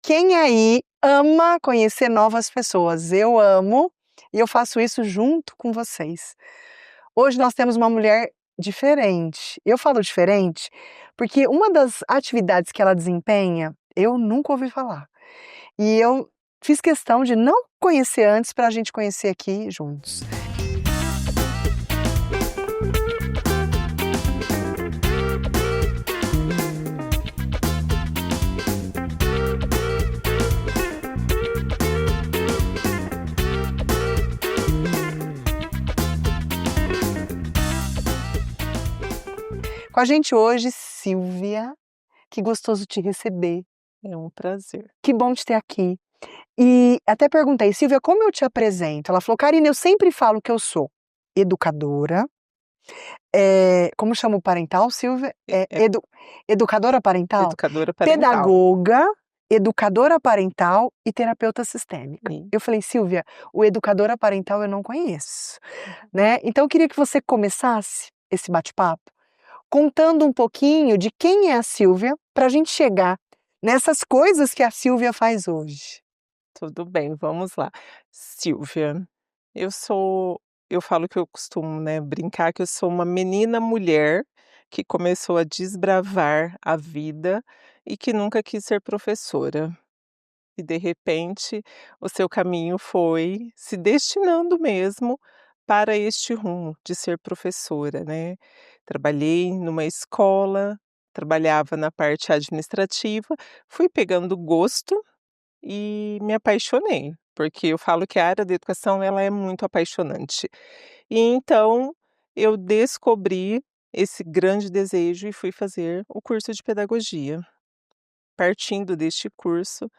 Quem aí ama conhecer novas pessoas? Eu amo e eu faço isso junto com vocês. Hoje nós temos uma mulher diferente. Eu falo diferente porque uma das atividades que ela desempenha, eu nunca ouvi falar. E eu fiz questão de não conhecer antes para a gente conhecer aqui juntos. Com a gente hoje, Silvia. Que gostoso te receber. É um prazer. Que bom te ter aqui. E até perguntei, Silvia, como eu te apresento? Ela falou, Karina, eu sempre falo que eu sou educadora. Como chama o parental, Silvia? Educadora parental? Educadora parental. Pedagoga, educadora parental e terapeuta sistêmica. Sim. Eu falei, Silvia, o educadora parental eu não conheço, né? Então eu queria que você começasse esse bate-papo contando um pouquinho de quem é a Silvia para a gente chegar nessas coisas que a Silvia faz hoje. Tudo bem, vamos lá. Silvia, eu falo que eu costumo, né, brincar que eu sou uma menina mulher que começou a desbravar a vida e que nunca quis ser professora. E de repente o seu caminho foi se destinando mesmo para este rumo de ser professora, né. Trabalhei numa escola, trabalhava na parte administrativa, fui pegando gosto e me apaixonei, porque eu falo que a área da educação ela é muito apaixonante. E então eu descobri esse grande desejo e fui fazer o curso de pedagogia. Partindo deste curso,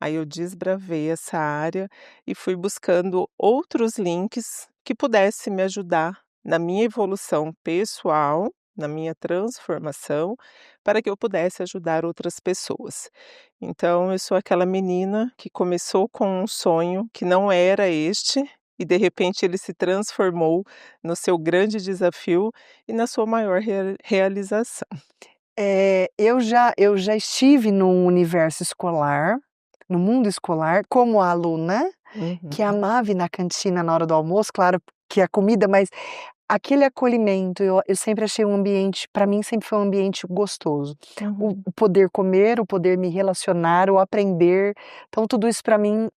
aí eu desbravei essa área e fui buscando outros links que pudessem me ajudar na minha evolução pessoal, na minha transformação, para que eu pudesse ajudar outras pessoas. Então eu sou aquela menina que começou com um sonho que não era este, e de repente ele se transformou no seu grande desafio e na sua maior realização. Eu já estive no universo escolar, no mundo escolar, como aluna, que Uhum. amava ir na cantina na hora do almoço, claro que a comida, mas aquele acolhimento, eu sempre achei um ambiente, para mim sempre foi um ambiente gostoso. Uhum. O poder comer, o poder me relacionar, o aprender, então tudo isso para mim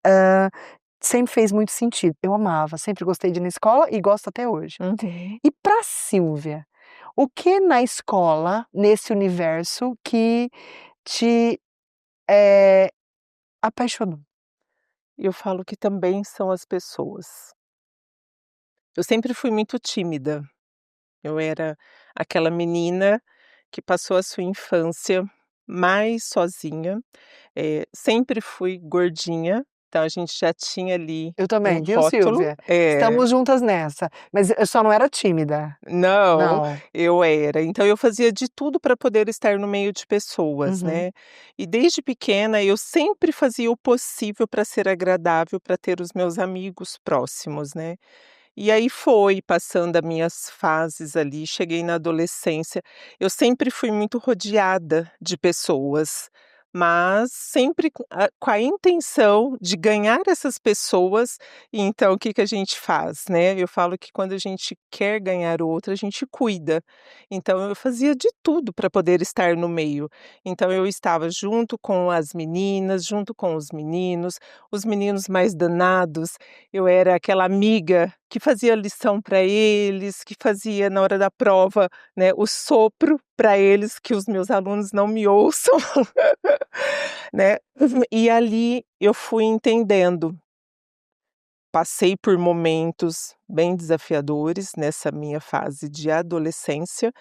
sempre fez muito sentido. Eu amava, sempre gostei de ir na escola e gosto até hoje. Uhum. E para Silvia, o que na escola, nesse universo, que te apaixonou? Eu falo que também são as pessoas. Eu sempre fui muito tímida. Eu era aquela menina que passou a sua infância mais sozinha. Sempre fui gordinha, então a gente já tinha ali Eu um também, viu, rótulo. Silvia? Estamos juntas nessa, mas eu só não era tímida. Não, Não. eu era. Então eu fazia de tudo para poder estar no meio de pessoas, Uhum. né. E desde pequena eu sempre fazia o possível para ser agradável, para ter os meus amigos próximos, né. E aí foi passando as minhas fases ali, cheguei na adolescência, eu sempre fui muito rodeada de pessoas, mas sempre com a intenção de ganhar essas pessoas, e então o que que a gente faz, né, eu falo que quando a gente quer ganhar o outro, a gente cuida. Então eu fazia de tudo para poder estar no meio. Então eu estava junto com as meninas, junto com os meninos mais danados, eu era aquela amiga que fazia lição para eles, que fazia na hora da prova, né, o sopro para eles, que os meus alunos não me ouçam, né. E ali eu fui entendendo. Passei por momentos bem desafiadores nessa minha fase de adolescência,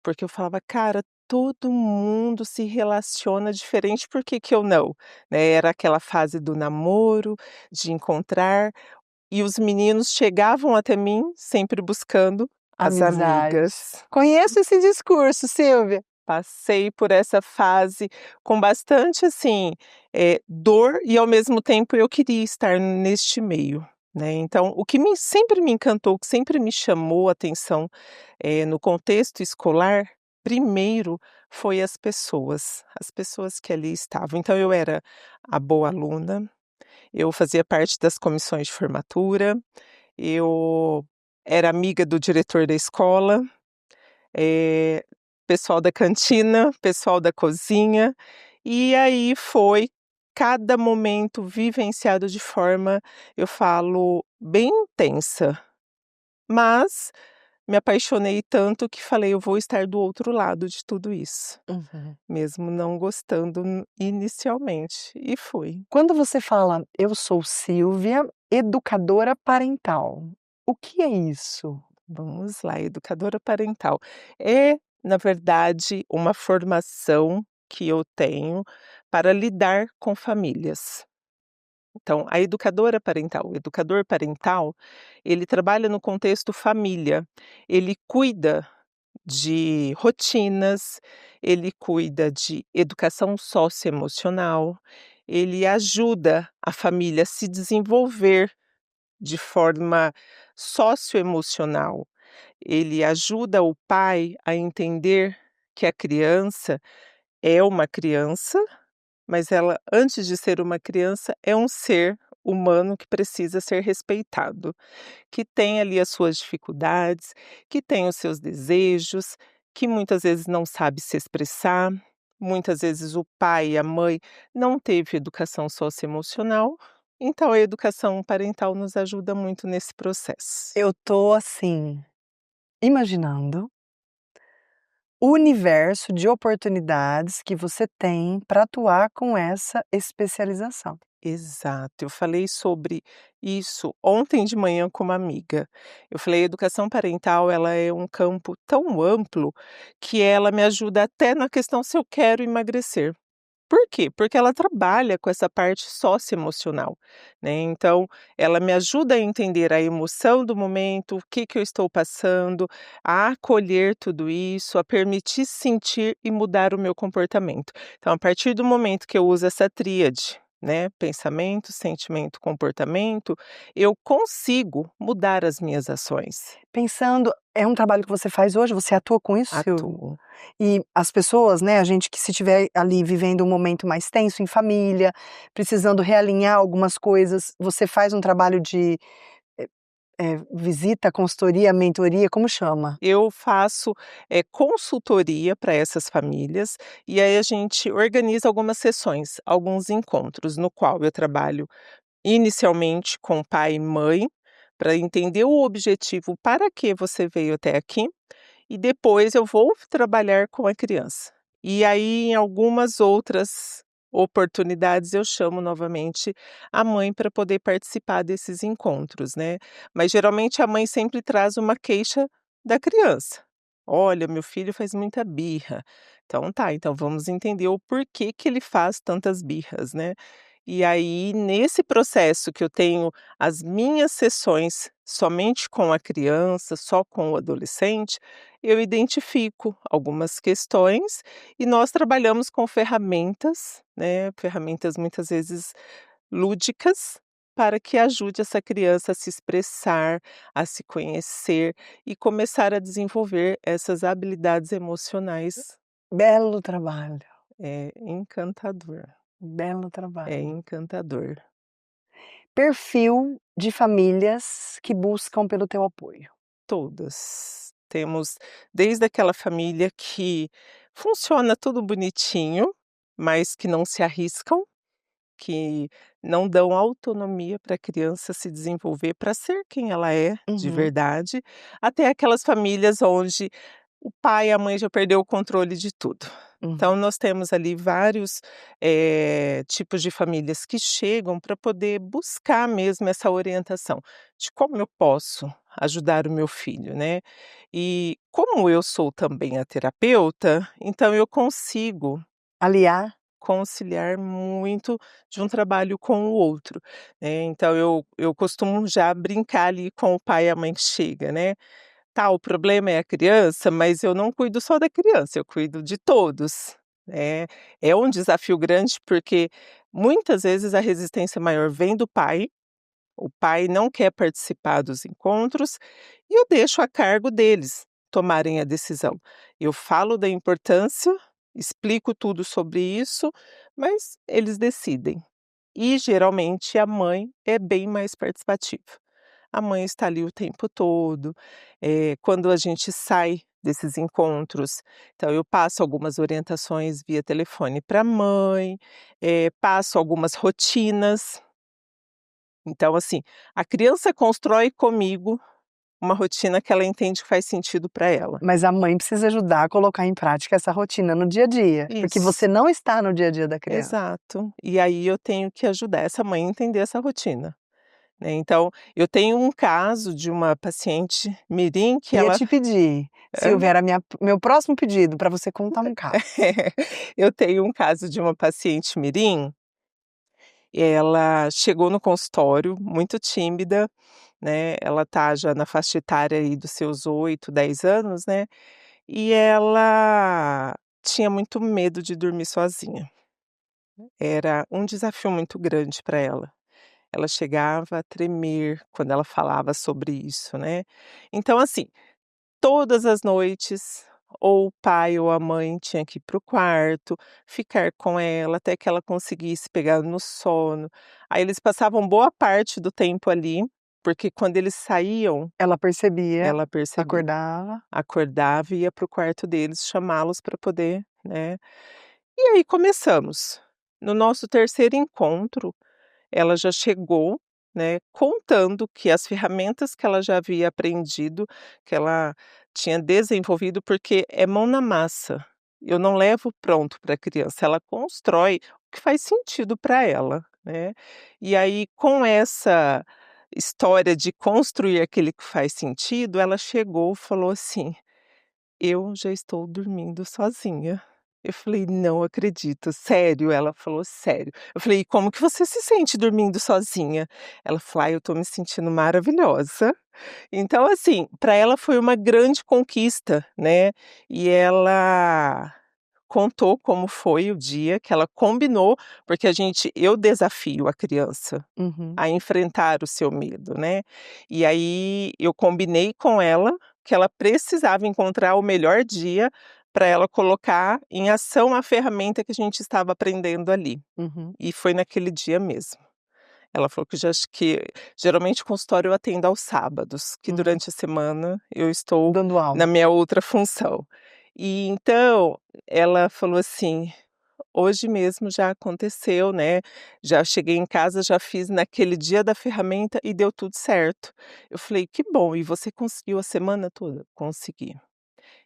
porque eu falava: "Cara, todo mundo se relaciona diferente, por que que eu não?", né, era aquela fase do namoro, de encontrar, e os meninos chegavam até mim sempre buscando as Amizade. amigas. Conheço esse discurso, Silvia. Passei por essa fase com bastante, assim, dor e ao mesmo tempo eu queria estar neste meio, né. Então o que sempre me encantou, o que sempre me chamou a atenção, no contexto escolar, primeiro foi as pessoas que ali estavam. Então eu era a boa aluna, eu fazia parte das comissões de formatura, eu era amiga do diretor da escola, eh, pessoal da cantina, pessoal da cozinha, e aí foi cada momento vivenciado de forma, eu falo, bem intensa, mas me apaixonei tanto que falei: "Eu vou estar do outro lado de tudo isso", Uhum. mesmo não gostando inicialmente, e fui. Quando você fala: "Eu sou Silvia, educadora parental", o que é isso? Vamos lá, educadora parental. É, na verdade, uma formação que eu tenho para lidar com famílias. Então, a educadora parental, o educador parental, ele trabalha no contexto família. Ele cuida de rotinas, ele cuida de educação socioemocional, ele ajuda a família a se desenvolver de forma socioemocional. Ele ajuda o pai a entender que a criança é uma criança, mas ela, antes de ser uma criança, é um ser humano que precisa ser respeitado, que tem ali as suas dificuldades, que tem os seus desejos, que muitas vezes não sabe se expressar, muitas vezes o pai e a mãe não teve educação socioemocional, então a educação parental nos ajuda muito nesse processo. Eu tô, assim, imaginando o universo de oportunidades que você tem para atuar com essa especialização. Exato, eu falei sobre isso ontem de manhã com uma amiga. Eu falei: "A educação parental, ela é um campo tão amplo, que ela me ajuda até na questão se eu quero emagrecer". Por quê? Porque ela trabalha com essa parte socioemocional, né, então ela me ajuda a entender a emoção do momento, o que que eu estou passando, a acolher tudo isso, a permitir sentir e mudar o meu comportamento. Então, a partir do momento que eu uso essa tríade, né, pensamento, sentimento, comportamento, eu consigo mudar as minhas ações. Pensando, é um trabalho que você faz hoje? Você atua com isso, Silvia? Atuo. E as pessoas, né, a gente que se estiver ali vivendo um momento mais tenso em família, precisando realinhar algumas coisas, você faz um trabalho de, visita, consultoria, mentoria, como chama? Eu faço, consultoria para essas famílias, e aí a gente organiza algumas sessões, alguns encontros, no qual eu trabalho inicialmente com pai e mãe, para entender o objetivo, para que você veio até aqui, e depois eu vou trabalhar com a criança. E aí, em algumas outras oportunidades, eu chamo novamente a mãe para poder participar desses encontros, né. Mas geralmente a mãe sempre traz uma queixa da criança. "Olha, meu filho faz muita birra". Então tá, então vamos entender o porquê que ele faz tantas birras, né. E aí, nesse processo que eu tenho as minhas sessões somente com a criança, só com o adolescente, eu identifico algumas questões e nós trabalhamos com ferramentas, né, ferramentas muitas vezes lúdicas, para que ajude essa criança a se expressar, a se conhecer e começar a desenvolver essas habilidades emocionais. Belo trabalho, É encantador, belo é trabalho. encantador. Perfil de famílias que buscam pelo teu apoio. Todas. Temos desde aquela família que funciona tudo bonitinho, mas que não se arriscam, que não dão autonomia para a criança se desenvolver para ser quem ela é de Uhum, verdade, até aquelas famílias onde o pai e a mãe já perdeu o controle de tudo. uhum. Então nós temos ali vários, tipos de famílias que chegam para poder buscar mesmo essa orientação, de como eu posso ajudar o meu filho, né. E como eu sou também a terapeuta, então eu consigo Aliar, conciliar muito de um trabalho com o outro, né. Então eu costumo já brincar ali com o pai e a mãe que chega, né. Tá, o problema é a criança, mas eu não cuido só da criança, eu cuido de todos, né. É um desafio grande, porque muitas vezes a resistência maior vem do pai, o pai não quer participar dos encontros, e eu deixo a cargo deles. tomarem a decisão. Eu falo da importância, explico tudo sobre isso, mas eles decidem. E geralmente a mãe é bem mais participativa. A mãe está ali o tempo todo, quando a gente sai desses encontros, então eu passo algumas orientações via telefone para a mãe, passo algumas rotinas. Então assim, a criança constrói comigo uma rotina que ela entende que faz sentido para ela. Mas a mãe precisa ajudar a colocar em prática essa rotina no dia a dia, porque Isso, você não está no dia a dia da criança. exato. E aí eu tenho que ajudar essa mãe a entender essa rotina, né. Então, eu tenho um caso de uma paciente mirim que Ia ela te pedir, hã? Silvia, era meu próximo pedido para você contar um caso. Eu tenho um caso de uma paciente mirim, ela chegou no consultório muito tímida, né, ela tá já na faixa etária aí dos seus 8, 10 anos, né, e ela tinha muito medo de dormir sozinha. Era um desafio muito grande para ela. Ela chegava a tremer quando ela falava sobre isso, né. Então assim, todas as noites, ou o pai ou a mãe tinha que ir para o quarto, ficar com ela até que ela conseguisse pegar no sono. Aí eles passavam boa parte do tempo ali, porque quando eles saíam, Ela percebia, ela percebia. acordava. Acordava e ia para o quarto deles chamá-los para poder, né. E aí começamos. No nosso terceiro encontro, ela já chegou, né, contando que as ferramentas que ela já havia aprendido, que ela tinha desenvolvido, porque é mão na massa. Eu não levo pronto para a criança, ela constrói o que faz sentido para ela, né. E aí, com essa história de construir aquele que faz sentido, ela chegou e falou assim: "Eu já estou dormindo sozinha". Eu falei: "Não acredito, sério?". Ela falou: "Sério". Eu falei: "E como que você se sente dormindo sozinha?". Ela falou: "Ai, eu estou me sentindo maravilhosa". Então, assim, para ela foi uma grande conquista, né, e ela contou como foi o dia que ela combinou, porque eu desafio a criança Uhum, a enfrentar o seu medo, né. E aí eu combinei com ela que ela precisava encontrar o melhor dia para ela colocar em ação a ferramenta que a gente estava aprendendo ali, uhum, e foi naquele dia mesmo. Ela falou que geralmente o consultório eu atendo aos sábados, que uhum. durante a semana eu estou Dando na aula. minha outra função. E então, ela falou assim: "Hoje mesmo já aconteceu, né, já cheguei em casa, já fiz naquele dia da ferramenta e deu tudo certo". Eu falei: "Que bom, e você conseguiu a semana toda?". "Consegui".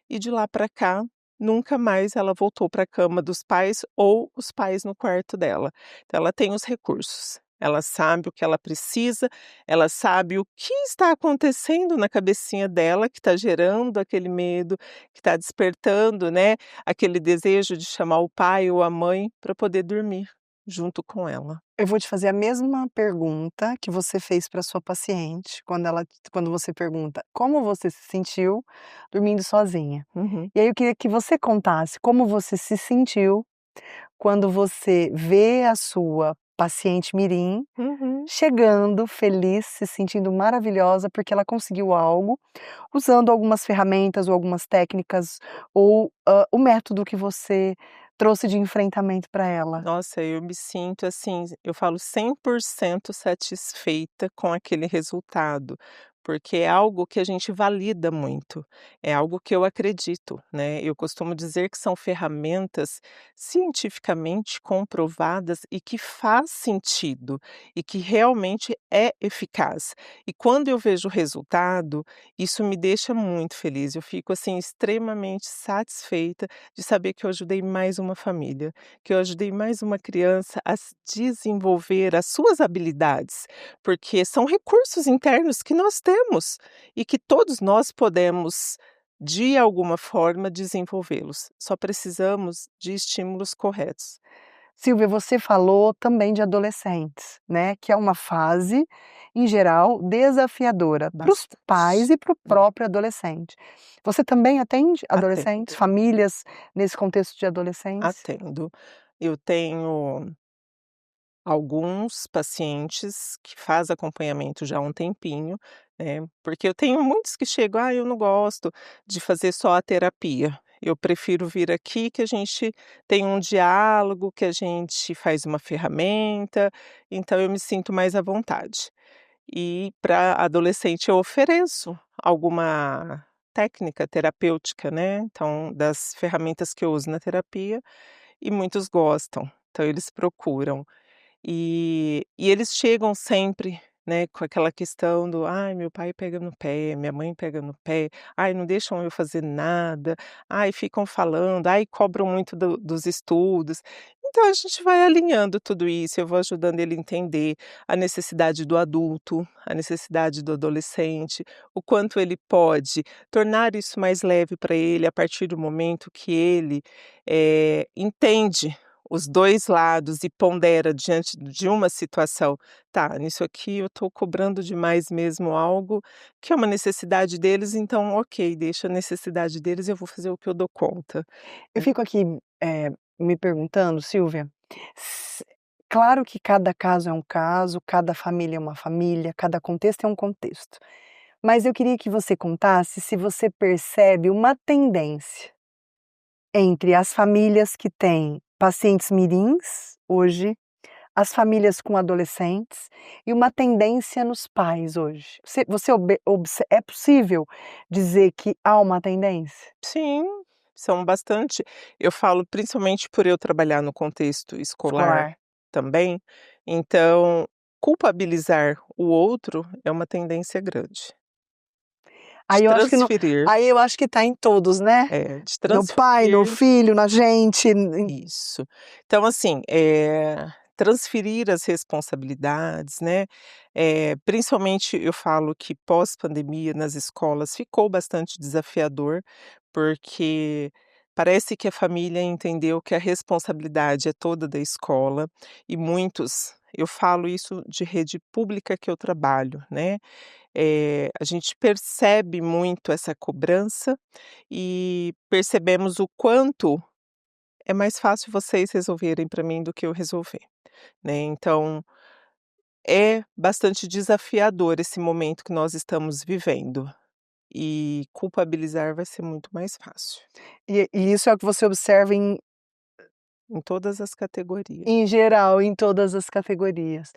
E de lá para cá, nunca mais ela voltou para a cama dos pais ou os pais no quarto dela. Então ela tem os recursos, ela sabe o que ela precisa, ela sabe o que está acontecendo na cabecinha dela que está gerando aquele medo, que está despertando, né, aquele desejo de chamar o pai ou a mãe para poder dormir junto com ela. Eu vou te fazer a mesma pergunta que você fez para sua paciente, quando você pergunta: "Como você se sentiu dormindo sozinha?". Uhum. E aí eu queria que você contasse como você se sentiu quando você vê a sua paciente mirim Uhum. chegando feliz, se sentindo maravilhosa, porque ela conseguiu algo, usando algumas ferramentas ou algumas técnicas ou, o método que você trouxe de enfrentamento para ela. Nossa, eu me sinto assim, eu falo 100% satisfeita com aquele resultado, porque é algo que a gente valida muito, é algo que eu acredito, né. Eu costumo dizer que são ferramentas cientificamente comprovadas e que faz sentido, e que realmente é eficaz. E quando eu vejo o resultado, isso me deixa muito feliz, eu fico assim extremamente satisfeita de saber que eu ajudei mais uma família, que eu ajudei mais uma criança a se desenvolver as suas habilidades, porque são recursos internos que nós temos e que todos nós podemos, de alguma forma, desenvolvê-los. Só precisamos de estímulos corretos. Silvia, você falou também de adolescentes, né, que é uma fase, em geral, desafiadora para os pais Bastante. e para o próprio adolescente. Você também atende adolescentes, Atendo, famílias nesse contexto de adolescência? atendo. Eu tenho alguns pacientes que faz acompanhamento já há um tempinho, né. Porque eu tenho muitos que chegam: "Ah, eu não gosto de fazer só a terapia, eu prefiro vir aqui que a gente tem um diálogo, que a gente faz uma ferramenta, então eu me sinto mais à vontade". E para adolescente eu ofereço alguma técnica terapêutica, né, então das ferramentas que eu uso na terapia, e muitos gostam, então eles procuram. E eles chegam sempre, né, com aquela questão do: "Ai, meu pai pega no pé, minha mãe pega no pé, ai, não deixam eu fazer nada, ai, ficam falando, ai, cobram muito dos estudos". Então a gente vai alinhando tudo isso, eu vou ajudando ele a entender a necessidade do adulto, a necessidade do adolescente, o quanto ele pode tornar isso mais leve para ele a partir do momento que ele, entende os 2 lados e pondera diante de uma situação: "Tá, nisso aqui eu estou cobrando demais mesmo algo que é uma necessidade deles, então ok, deixa a necessidade deles, eu vou fazer o que eu dou conta", Eu né. fico aqui, me perguntando, Silvia, s claro que cada caso é um caso, cada família é uma família, cada contexto é um contexto. Mas eu queria que você contasse se você percebe uma tendência entre as famílias que têm pacientes mirins, hoje, as famílias com adolescentes, e uma tendência nos pais hoje. Você é possível dizer que há uma tendência Sim, são bastante. Eu falo principalmente por eu trabalhar no contexto escolar escolar? também, então culpabilizar o outro é uma tendência grande. De Aí eu acho que não transferir aí eu acho que está em todos, né? de No pai, no transferir filho, na gente, isso. Então assim, transferir as responsabilidades, né, principalmente eu falo que pós-pandemia nas escolas ficou bastante desafiador, porque parece que a família entendeu que a responsabilidade é toda da escola, e muitos eu falo isso de rede pública que eu trabalho, né, a gente percebe muito essa cobrança, e percebemos o quanto é mais fácil vocês resolverem para mim do que eu resolver, né, então é bastante desafiador esse momento que nós estamos vivendo, e culpabilizar vai ser muito mais fácil, e isso é o que você observa em todas as categorias. em geral, em todas as categorias.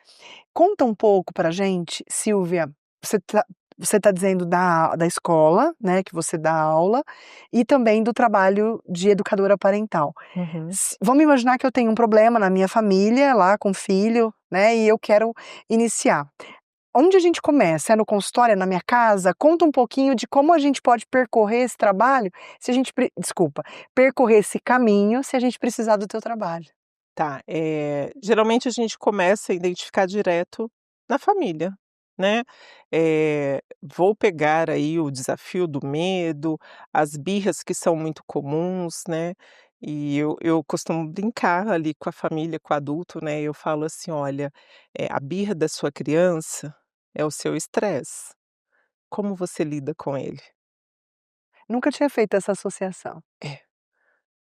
Conta um pouco pra gente, Silvia, você tá dizendo da escola, né, que você dá aula, e também do trabalho de educadora parental. Uhum. Vamos imaginar que eu tenho um problema na minha família, lá com filho, né, e eu quero iniciar. Onde a gente começa? É no consultório, é na minha casa? Conta um pouquinho de como a gente pode percorrer esse trabalho, se a gente desculpa, percorrer esse caminho, se a gente precisar do teu trabalho. Tá, geralmente a gente começa a identificar direto na família, né. Vou pegar aí o desafio do medo, as birras que são muito comuns, né, e eu costumo brincar ali com a família, com o adulto, né, eu falo assim: "Olha, a birra da sua criança é o seu estresse, como você lida com ele?". Nunca tinha feito essa associação. É.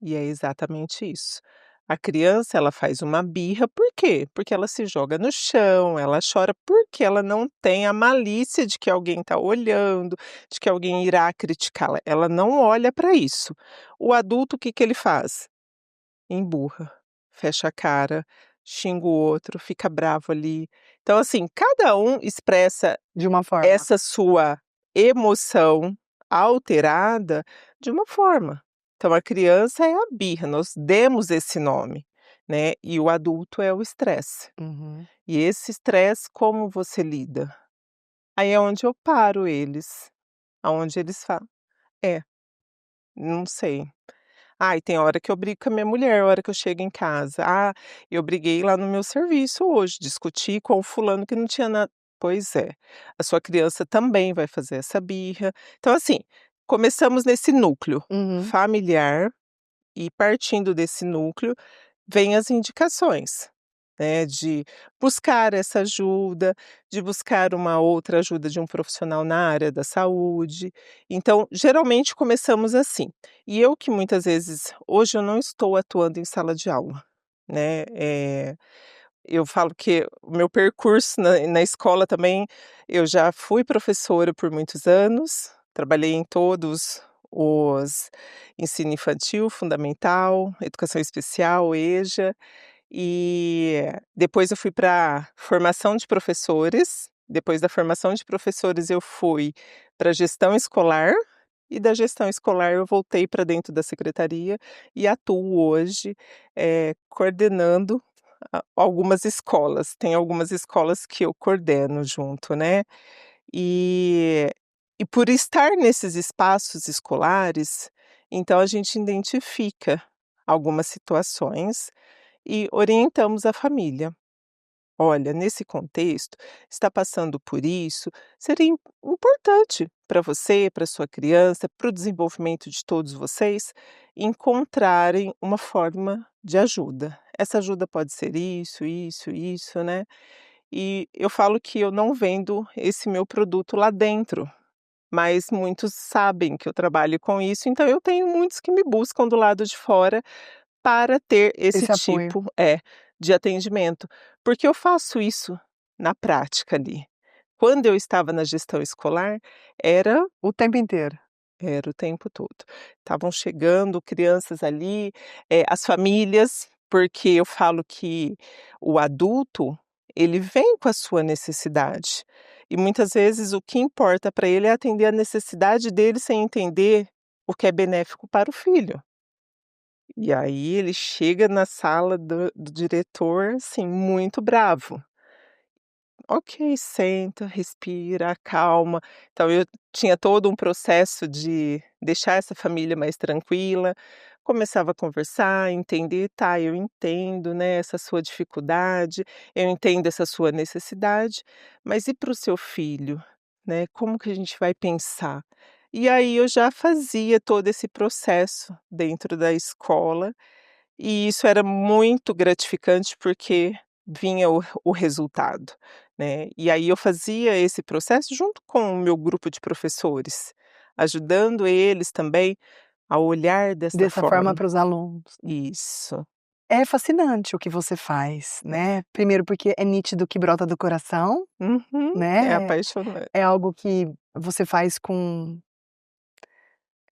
E é exatamente isso. A criança, ela faz uma birra, por quê? Porque ela se joga no chão, ela chora porque ela não tem a malícia de que alguém está olhando, de que alguém irá criticá-la. Ela não olha para isso. O adulto, o que que ele faz? Emburra, fecha a cara, xinga o outro, fica bravo ali. Então, assim, cada um expressa De uma forma. essa sua emoção alterada de uma forma. Então a criança é a birra, nós demos esse nome, né, e o adulto é o estresse. Uhum. E esse estresse como você lida? Aí é onde eu paro eles, aonde eles falam: "É, não sei". Ai, tem hora que eu brigo com a minha mulher, a hora que eu chego em casa: "Ah, eu briguei lá no meu serviço hoje, discuti com o fulano que não tinha nada". Pois é, a sua criança também vai fazer essa birra. Então, assim, começamos nesse núcleo Uhum. familiar e partindo desse núcleo, vêm as indicações, né, de buscar essa ajuda, de buscar uma outra ajuda de um profissional na área da saúde. Então, geralmente começamos assim. E eu que muitas vezes hoje eu não estou atuando em sala de aula, né, Eu falo que o meu percurso na escola também, eu já fui professora por muitos anos, trabalhei em todos os ensino infantil, fundamental, educação especial, EJA, e depois eu fui para formação de professores, depois da formação de professores eu fui pra gestão escolar, e da gestão escolar eu voltei para dentro da secretaria e atuo hoje, coordenando algumas escolas. Tem algumas escolas que eu coordeno junto, né. E e por estar nesses espaços escolares, então a gente identifica algumas situações e orientamos a família. Olha, nesse contexto, está passando por isso, seria importante para você, para sua criança, para o desenvolvimento de todos vocês, encontrarem uma forma de ajuda. Essa ajuda pode ser isso, né? E eu falo que eu não vendo esse meu produto lá dentro, mas muitos sabem que eu trabalho com isso, então eu tenho muitos que me buscam do lado de fora para ter esse Esse apoio, tipo de atendimento, porque eu faço isso na prática ali. Quando eu estava na gestão escolar, era o tempo inteiro. era o tempo todo. Estavam chegando crianças ali, as famílias, porque eu falo que o adulto, ele vem com a sua necessidade, e muitas vezes o que importa para ele é atender a necessidade dele sem entender o que é benéfico para o filho. E aí ele chega na sala do diretor, assim, muito bravo. Ok, senta, respira, calma. Então eu tinha todo um processo de deixar essa família mais tranquila, começava a conversar, entender, tá, eu entendo, né, essa sua dificuldade, eu entendo essa sua necessidade, mas e para o seu filho, né? Como que a gente vai pensar? E aí eu já fazia todo esse processo dentro da escola e isso era muito gratificante, porque vinha o resultado, né. E aí eu fazia esse processo junto com o meu grupo de professores, ajudando eles também a olhar desta Dessa forma forma. para os alunos. Isso. É fascinante o que você faz, né. Primeiro porque é nítido que brota do coração, Uhum. É né, apaixonante. é algo que você faz com,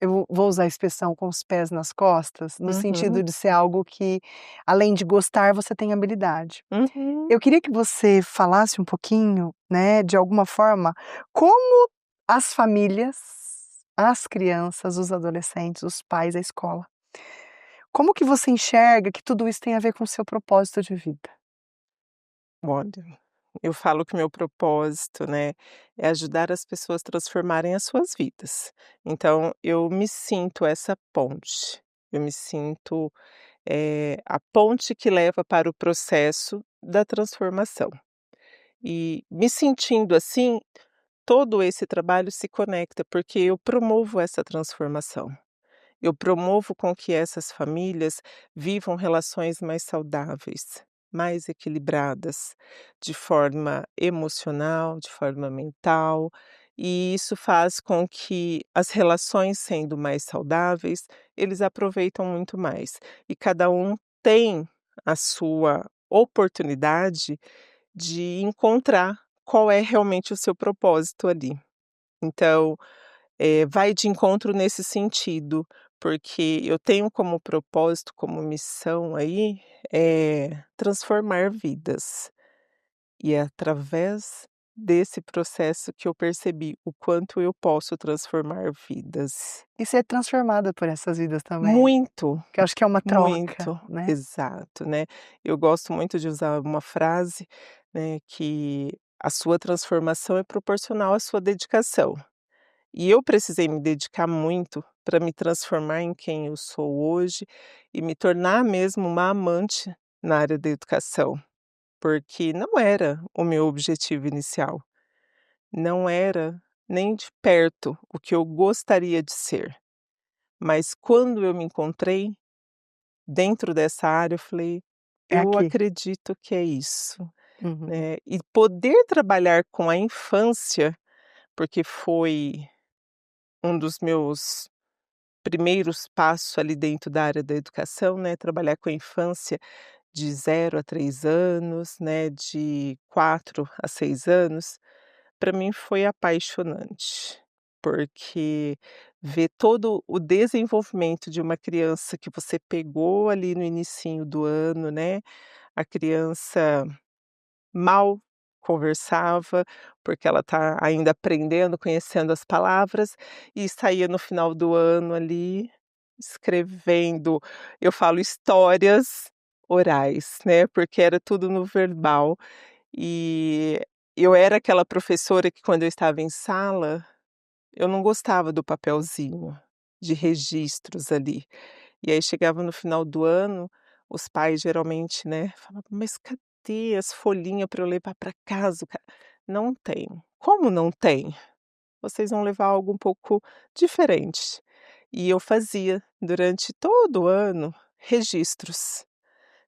eu vou usar a expressão, com os pés nas costas, no Uhum, sentido de ser algo que, além de gostar, você tem habilidade. uhum. Eu queria que você falasse um pouquinho, né, de alguma forma, como as famílias, as crianças, os adolescentes, os pais, a escola, como que você enxerga que tudo isso tem a ver com o seu propósito de vida? Olha, eu falo que meu propósito, né, é ajudar as pessoas a transformarem as suas vidas. Então eu me sinto essa ponte, eu me sinto a ponte que leva para o processo da transformação. E me sentindo assim, todo esse trabalho se conecta, porque eu promovo essa transformação. Eu promovo com que essas famílias vivam relações mais saudáveis, mais equilibradas, de forma emocional, de forma mental, e isso faz com que as relações sendo mais saudáveis, eles aproveitam muito mais. E cada um tem a sua oportunidade de encontrar qual é realmente o seu propósito ali. Então, vai de encontro nesse sentido, porque eu tenho como propósito, como missão aí, transformar vidas. E é através desse processo que eu percebi o quanto eu posso transformar vidas. E ser transformada por essas vidas também, Muito, que eu acho que é uma troca, muito, né. exato, né. Eu gosto muito de usar uma frase, né, que a sua transformação é proporcional à sua dedicação. E eu precisei me dedicar muito para me transformar em quem eu sou hoje e me tornar mesmo uma amante na área da educação, porque não era o meu objetivo inicial, não era nem de perto o que eu gostaria de ser. Mas quando eu me encontrei dentro dessa área, eu falei: É "Eu aqui. acredito que é isso", Uhum. né. E poder trabalhar com a infância, porque foi um dos meus primeiros passos ali dentro da área da educação, né, trabalhar com a infância, de 0 a 3 anos, né, de 4 a 6 anos, para mim foi apaixonante, porque ver todo o desenvolvimento de uma criança que você pegou ali no inicinho do ano, né, a criança mal conversava, porque ela está ainda aprendendo, conhecendo as palavras, e saía no final do ano ali escrevendo, eu falo histórias orais, né, porque era tudo no verbal. E eu era aquela professora que quando eu estava em sala, eu não gostava do papelzinho de registros ali. E aí chegava no final do ano, os pais geralmente, né, falavam: "Mas cadê as folhinhas para eu levar para casa?" Não tem. Como não tem? Vocês vão levar algo um pouco diferente. E eu fazia durante todo o ano registros.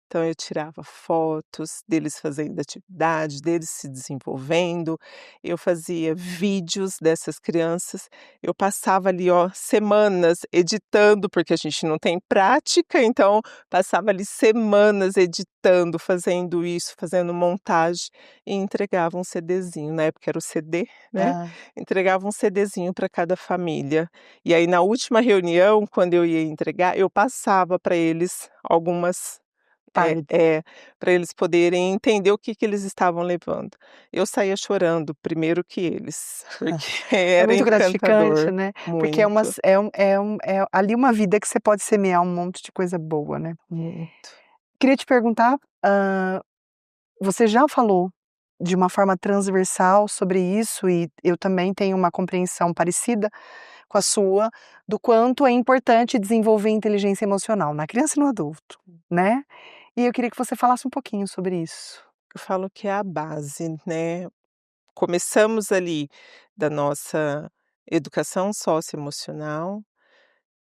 Então eu tirava fotos deles fazendo atividade, deles se desenvolvendo, eu fazia vídeos dessas crianças, eu passava ali, ó, semanas editando, porque a gente não tem prática, então passava ali semanas editando, fazendo isso, fazendo montagem e entregava um CDzinho, na época era o CD, né, Ah, entregava um CDzinho para cada família. E aí na última reunião, quando eu ia entregar, eu passava para eles algumas partes. para eles poderem entender o que que eles estavam levando. Eu saía chorando primeiro que eles, porque É era muito gratificante, encantador, né, porque é uma muito, s é ali uma vida que você pode semear um monte de coisa boa, né. muito. Queria te perguntar, você já falou de uma forma transversal sobre isso e eu também tenho uma compreensão parecida com a sua, do quanto é importante desenvolver inteligência emocional na criança e no adulto, né. E eu queria que você falasse um pouquinho sobre isso. Eu falo que é a base, né. Começamos ali da nossa educação socioemocional,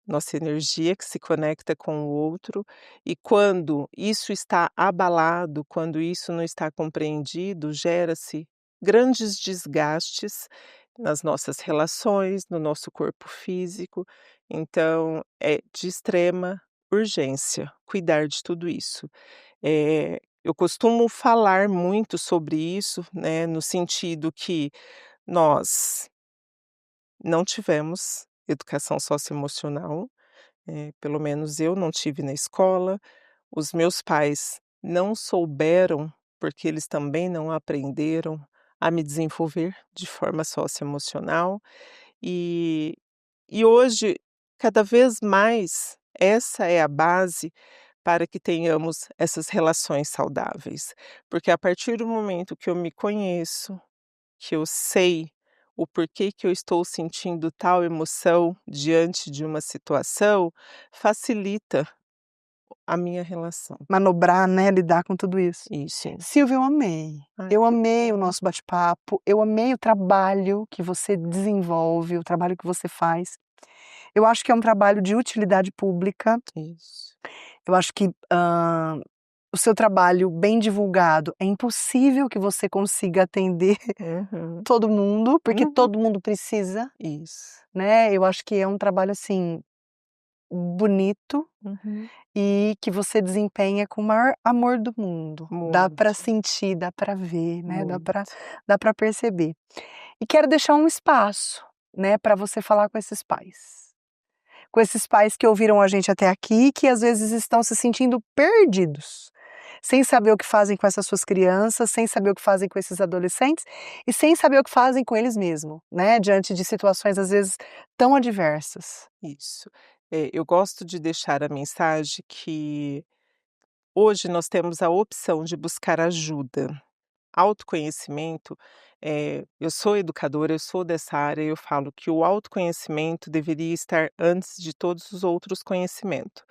nossa energia que se conecta com o outro, e quando isso está abalado, quando isso não está compreendido, gera-se grandes desgastes nas nossas relações, no nosso corpo físico. Então, é de extrema urgência cuidar de tudo isso. Eu costumo falar muito sobre isso, né, no sentido que nós não tivemos educação socioemocional, pelo menos eu não tive na escola, os meus pais não souberam, porque eles também não aprenderam a me desenvolver de forma socioemocional, e e hoje, cada vez mais, essa é a base para que tenhamos essas relações saudáveis, porque a partir do momento que eu me conheço, que eu sei o porquê que eu estou sentindo tal emoção diante de uma situação, facilita a minha relação. Manobrar, né, lidar com tudo isso. Isso. Silvia, eu amei. Ai, Eu que amei o bom. nosso bate-papo, eu amei o trabalho que você desenvolve, o trabalho que você faz. Eu acho que é um trabalho de utilidade pública, Isso. eu acho que, o seu trabalho bem divulgado, é impossível que você consiga atender Uhum. todo mundo, porque Uhum. todo mundo precisa, Isso. né, eu acho que é um trabalho, assim, bonito Uhum. e que você desempenha com o maior amor do mundo. Dá para Muito, sentir, dá para ver, né, muito. dá para perceber. E quero deixar um espaço, né, para você falar com esses pais. Com esses pais que ouviram a gente até aqui, que às vezes estão se sentindo perdidos, sem saber o que fazem com essas suas crianças, sem saber o que fazem com esses adolescentes e sem saber o que fazem com eles mesmos, né, diante de situações às vezes tão adversas. Isso. Eu gosto de deixar a mensagem que hoje nós temos a opção de buscar ajuda. Autoconhecimento, eu sou educadora, eu sou dessa área, eu falo que o autoconhecimento deveria estar antes de todos os outros conhecimentos,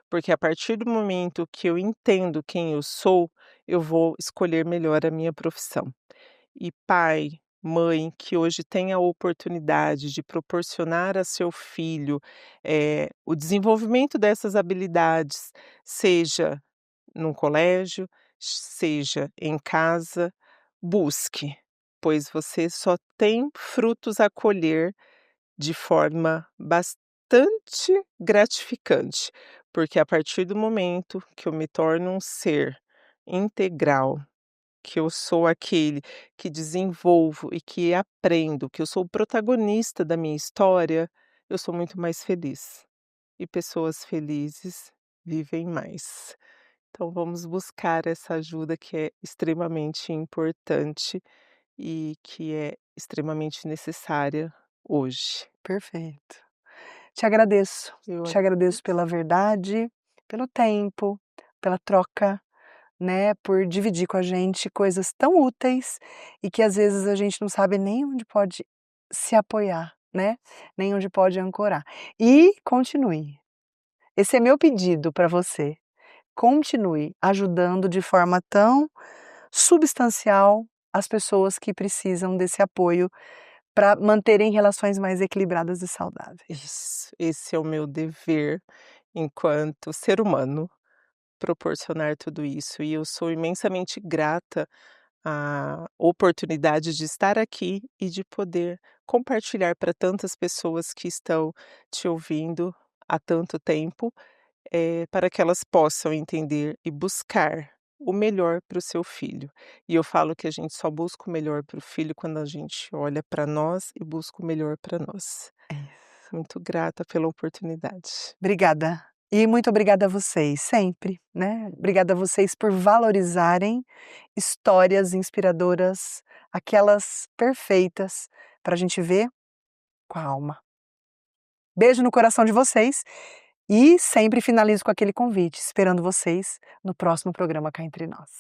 porque a partir do momento que eu entendo quem eu sou, eu vou escolher melhor a minha profissão. E pai, mãe que hoje tem a oportunidade de proporcionar a seu filho, o desenvolvimento dessas habilidades, seja num colégio, seja em casa, busque, pois você só tem frutos a colher de forma bastante gratificante, porque a partir do momento que eu me torno um ser integral, que eu sou aquele que desenvolvo e que aprendo, que eu sou o protagonista da minha história, eu sou muito mais feliz. E pessoas felizes vivem mais. Então vamos buscar essa ajuda que é extremamente importante e que é extremamente necessária hoje. Perfeito. Te agradeço. Eu Te agradeço agradeço. pela verdade, pelo tempo, pela troca, né, por dividir com a gente coisas tão úteis e que às vezes a gente não sabe nem onde pode se apoiar, né, nem onde pode ancorar. E continue. Esse é meu pedido para você. Continue ajudando de forma tão substancial as pessoas que precisam desse apoio para manterem relações mais equilibradas e saudáveis. Isso, esse é o meu dever enquanto ser humano, proporcionar tudo isso. E eu sou imensamente grata à oportunidade de estar aqui e de poder compartilhar para tantas pessoas que estão te ouvindo há tanto tempo, para que elas possam entender e buscar o melhor para o seu filho. E eu falo que a gente só busca o melhor para o filho quando a gente olha para nós e busca o melhor para nós. É isso. Muito grata pela oportunidade. Obrigada. E muito obrigada a vocês, sempre, né. Obrigada a vocês por valorizarem histórias inspiradoras, aquelas perfeitas, para a gente ver com a alma. Beijo no coração de vocês e sempre finalizo com aquele convite, esperando vocês no próximo programa Cá Entre Nós.